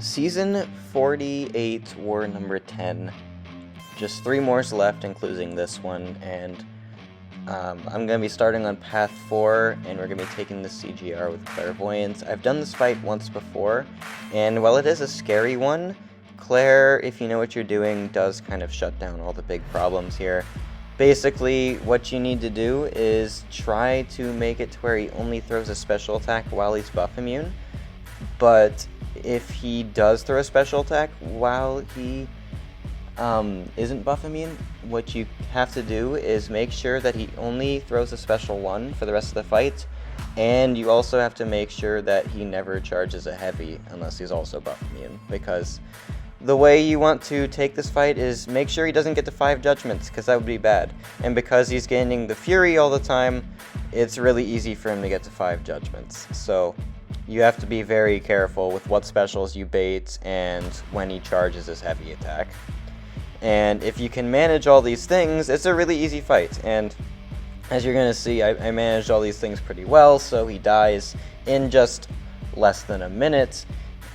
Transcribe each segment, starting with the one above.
Season 48, War number 10. Just 3 more left, including this one, and I'm going to be starting on Path 4, and we're going to be taking the CGR with Clairvoyance. I've done this fight once before, and while it is a scary one, Claire, if you know what you're doing, does kind of shut down all the big problems here. Basically, what you need to do is try to make it to where he only throws a special attack while he's buff immune, but if he does throw a special attack while he isn't buff immune, what you have to do is make sure that he only throws a special one for the rest of the fight, and you also have to make sure that he never charges a heavy unless he's also buff immune, because the way you want to take this fight is make sure he doesn't get to 5 judgments, because that would be bad, and because he's gaining the Fury all the time, it's really easy for him to get to 5 judgments, so you have to be very careful with what specials you bait and when he charges his heavy attack. And if you can manage all these things, it's a really easy fight. And as you're going to see, I managed all these things pretty well, so he dies in just less than a minute.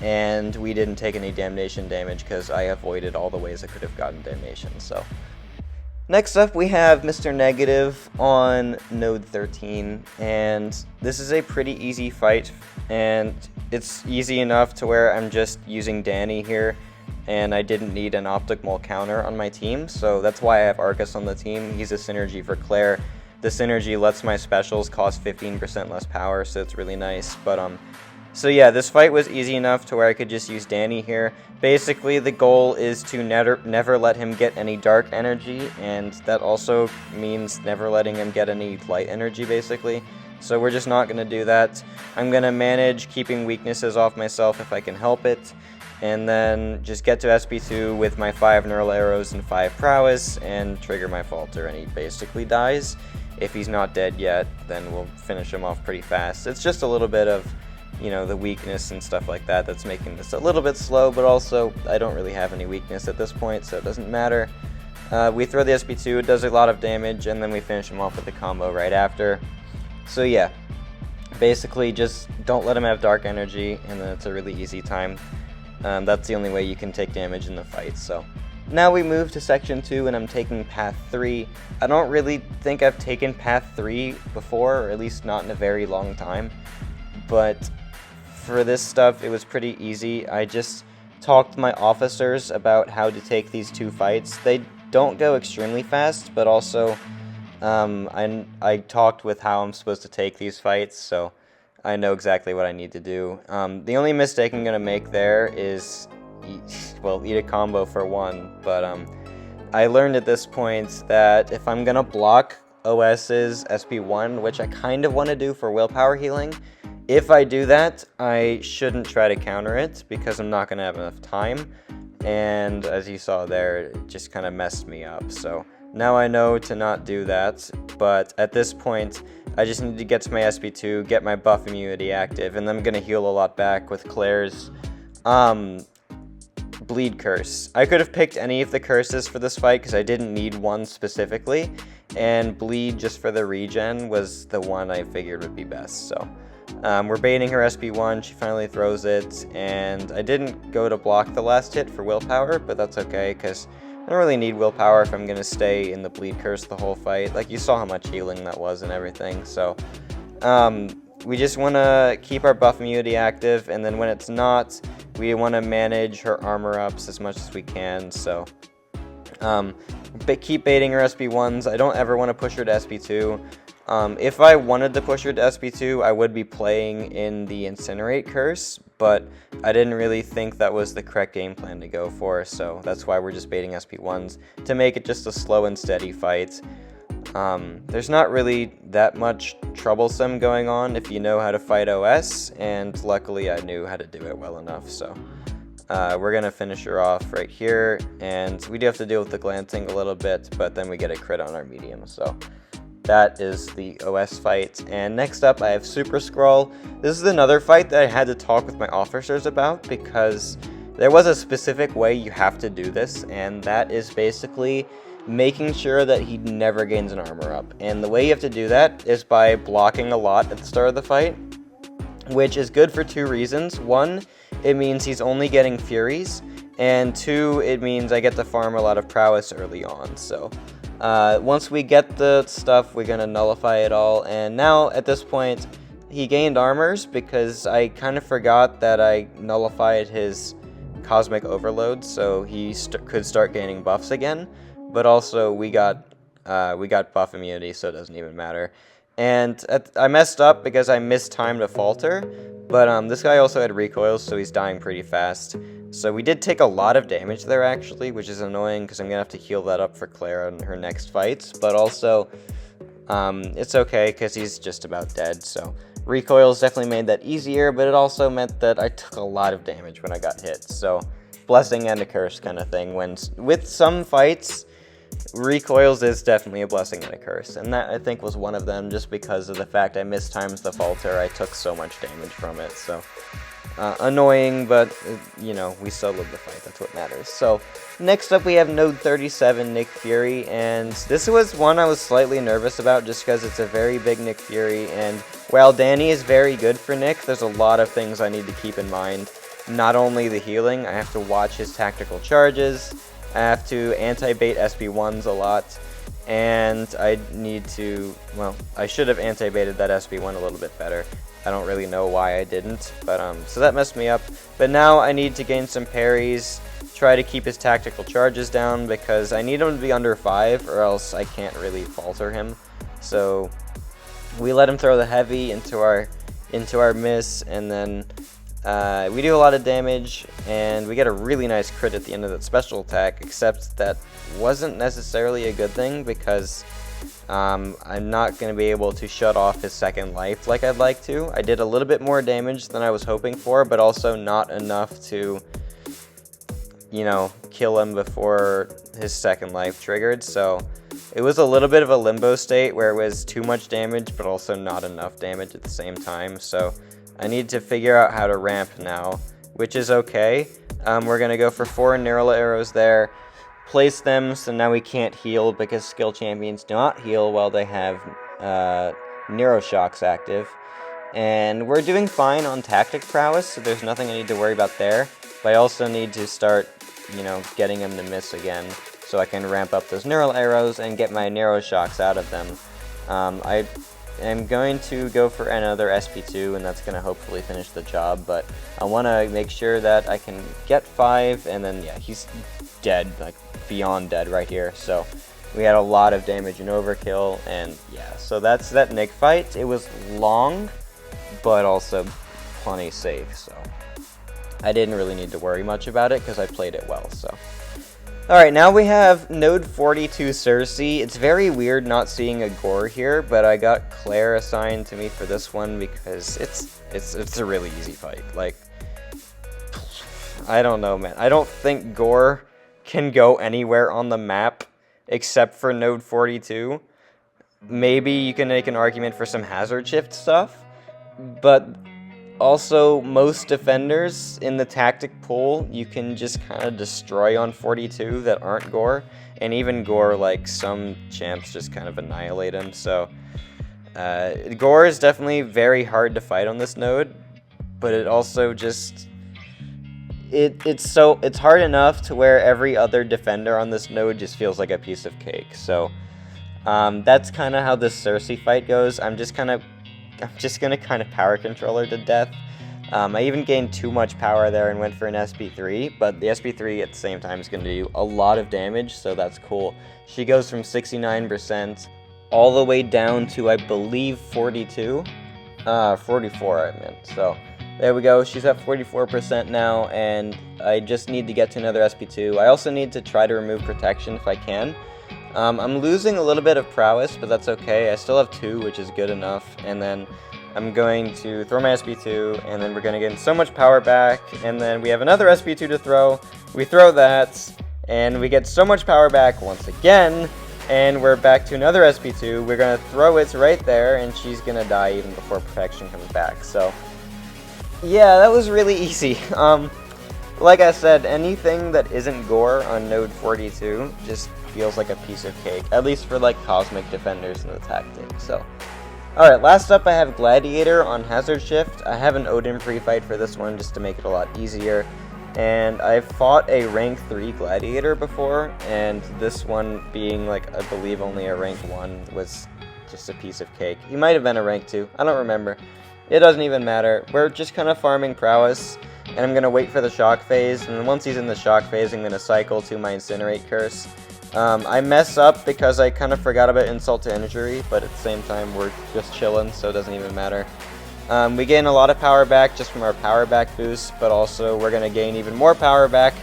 And we didn't take any damnation damage because I avoided all the ways I could have gotten damnation. So next up, we have Mr. Negative on Node 13, and this is a pretty easy fight, and it's easy enough to where I'm just using Dani here, and I didn't need an optimal counter on my team, so that's why I have Arcus on the team. He's a synergy for Claire. The synergy lets my specials cost 15% less power, so it's really nice, but so yeah, this fight was easy enough to where I could just use Dani here. Basically, the goal is to never let him get any dark energy, and that also means never letting him get any light energy, basically. So we're just not going to do that. I'm going to manage keeping weaknesses off myself if I can help it, and then just get to SP2 with my 5 Neural Arrows and 5 Prowess, and trigger my Falter, and he basically dies. If he's not dead yet, then we'll finish him off pretty fast. It's just a little bit of, you know, the weakness and stuff like that that's making this a little bit slow, but also I don't really have any weakness at this point, so it doesn't matter. We throw the SP2, it does a lot of damage, and then we finish him off with the combo right after. So yeah, basically just don't let him have dark energy, and then it's a really easy time. That's the only way you can take damage in the fight. So now we move to section 2, and I'm taking Path 3. I don't really think I've taken Path 3 before, or at least not in a very long time, but for this stuff, it was pretty easy. I just talked to my officers about how to take these 2 fights. They don't go extremely fast, but also I talked with how I'm supposed to take these fights, so I know exactly what I need to do. The only mistake I'm going to make there is, eat a combo for 1, but I learned at this point that if I'm going to block OS's SP1, which I kind of want to do for willpower healing, if I do that, I shouldn't try to counter it because I'm not going to have enough time, and as you saw there, it just kind of messed me up. So now I know to not do that, but at this point, I just need to get to my SP2, get my buff immunity active, and then I'm going to heal a lot back with Claire's Bleed Curse. I could have picked any of the curses for this fight because I didn't need one specifically, and Bleed just for the regen was the one I figured would be best, so we're baiting her SP1, she finally throws it, and I didn't go to block the last hit for willpower, but that's okay, because I don't really need willpower if I'm going to stay in the Bleed Curse the whole fight. Like, you saw how much healing that was and everything, so we just want to keep our buff immunity active, and then when it's not, we want to manage her armor ups as much as we can, so keep baiting her SP1s. I don't ever want to push her to SP2. If I wanted to push her to SP2, I would be playing in the Incinerate Curse, but I didn't really think that was the correct game plan to go for, so that's why we're just baiting SP1s, to make it just a slow and steady fight. There's not really that much troublesome going on if you know how to fight OS, and luckily I knew how to do it well enough, so we're going to finish her off right here, and we do have to deal with the glancing a little bit, but then we get a crit on our medium, so that is the OS fight. And next up, I have Super Skrull. This is another fight that I had to talk with my officers about because there was a specific way you have to do this, and that is basically making sure that he never gains an armor up. And the way you have to do that is by blocking a lot at the start of the fight, which is good for 2 reasons. One it means he's only getting Furies, and 2, it means I get to farm a lot of prowess early on. So once we get the stuff, we're going to nullify it all, and now at this point, he gained armors because I kind of forgot that I nullified his Cosmic Overload, so he could start gaining buffs again, but also we got buff immunity, so it doesn't even matter. And I messed up because I mistimed a falter, but this guy also had recoils, so he's dying pretty fast. So we did take a lot of damage there, actually, which is annoying because I'm going to have to heal that up for Clara in her next fights. But also, it's okay because he's just about dead. So recoils definitely made that easier, but it also meant that I took a lot of damage when I got hit. So blessing and a curse kind of thing. With some fights, recoils is definitely a blessing and a curse, and that I think was one of them, just because of the fact I mistimed the falter. I took so much damage from it, so annoying, but you know, we still lived the fight. That's what matters. So next up we have node 37, Nick Fury, and this was one I was slightly nervous about just because it's a very big Nick Fury, and while Dani is very good for Nick, there's a lot of things I need to keep in mind. Not only the healing, I have to watch his tactical charges, I have to anti-bait SB1s a lot, and I need to, well, I should have anti-baited that SB1 a little bit better. I don't really know why I didn't, but so that messed me up. But now I need to gain some parries, try to keep his tactical charges down, because I need him to be under 5, or else I can't really falter him. So we let him throw the heavy into our miss, and then we do a lot of damage, and we get a really nice crit at the end of that special attack, except that wasn't necessarily a good thing because I'm not going to be able to shut off his second life like I'd like to. I did a little bit more damage than I was hoping for, but also not enough to, you know, kill him before his second life triggered. So it was a little bit of a limbo state where it was too much damage, but also not enough damage at the same time. So I need to figure out how to ramp now, which is okay. We're going to go for 4 neural arrows there, place them so now we can't heal because skill champions do not heal while they have Neuroshocks active. And we're doing fine on tactic prowess, so there's nothing I need to worry about there. But I also need to start, you know, getting him to miss again so I can ramp up those neural arrows and get my Neuroshocks out of them. I'm going to go for another SP2, and that's going to hopefully finish the job, but I want to make sure that I can get 5, and then, yeah, he's dead, like, beyond dead right here, so we had a lot of damage and overkill, and, yeah, so that's that Nick fight. It was long, but also plenty safe, so I didn't really need to worry much about it, because I played it well, so. Alright, now we have node 42 Sersi. It's very weird not seeing a Gore here, but I got Claire assigned to me for this one because it's a really easy fight. Like, I don't know, man. I don't think Gore can go anywhere on the map except for node 42. Maybe you can make an argument for some hazard shift stuff, but also, most defenders in the tactic pool, you can just kind of destroy on 42 that aren't Gore. And even Gore, like, some champs just kind of annihilate him. So, Gore is definitely very hard to fight on this node. But it also just, it's hard enough to where every other defender on this node just feels like a piece of cake. So, that's kind of how this Sersi fight goes. I'm just going to kind of power controller to death. I even gained too much power there and went for an SP3, but the SP3 at the same time is going to do a lot of damage, so that's cool. She goes from 69% all the way down to, I believe, 42? 44, I meant. So there we go. She's at 44% now, and I just need to get to another SP2. I also need to try to remove protection if I can. I'm losing a little bit of prowess, but that's okay. I still have 2, which is good enough. And then I'm going to throw my SP2, and then we're going to get so much power back. And then we have another SP2 to throw. We throw that, and we get so much power back once again. And we're back to another SP2. We're going to throw it right there, and she's going to die even before protection comes back. So, yeah, that was really easy. Like I said, anything that isn't Gore on node 42 just feels like a piece of cake, at least for like cosmic defenders in the tactic. So Alright, last up I have Gladiator on Hazard Shift. I have an Odin pre-fight for this one just to make it a lot easier. And I've fought a rank 3 Gladiator before, and this one being like, I believe only a rank 1 was just a piece of cake. He might have been a rank 2, I don't remember. It doesn't even matter. We're just kind of farming prowess, and I'm going to wait for the shock phase, and then once he's in the shock phase, I'm going to cycle to my Incinerate Curse. I mess up because I kind of forgot about Insult to Injury, but at the same time, we're just chilling, so it doesn't even matter. We gain a lot of power back just from our power back boost, but also we're going to gain even more power back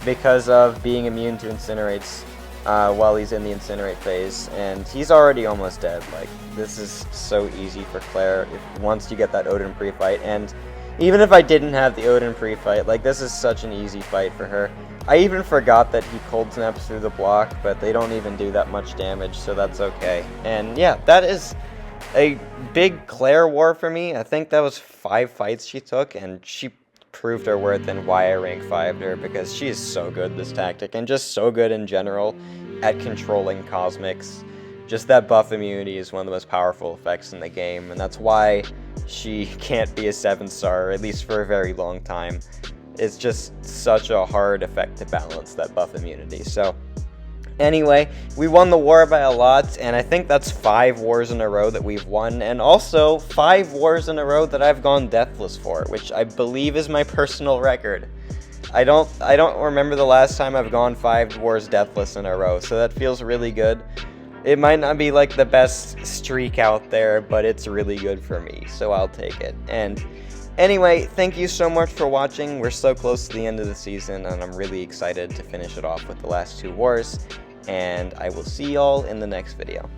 because of being immune to Incinerates while he's in the Incinerate phase. And he's already almost dead. Like, this is so easy for Claire once you get that Odin pre-fight. And even if I didn't have the Odin pre-fight, like, this is such an easy fight for her. I even forgot that he cold snaps through the block, but they don't even do that much damage, so that's okay. And yeah, that is a big Claire war for me. I think that was 5 fights she took, and she proved her worth and why I rank 5'd her, because she is so good, this tactic, and just so good in general at controlling Cosmics. Just that buff immunity is one of the most powerful effects in the game, and that's why she can't be a 7-star, or at least for a very long time. It's just such a hard effect to balance, that buff immunity. So anyway, we won the war by a lot, and I think that's 5 wars in a row that we've won, and also 5 wars in a row that I've gone deathless for, which I believe is my personal record. I don't remember the last time I've gone 5 wars deathless in a row, so that feels really good. It might not be like the best streak out there, but it's really good for me, so I'll take it. And anyway, thank you so much for watching. We're so close to the end of the season, and I'm really excited to finish it off with the last 2 wars. And I will see y'all in the next video.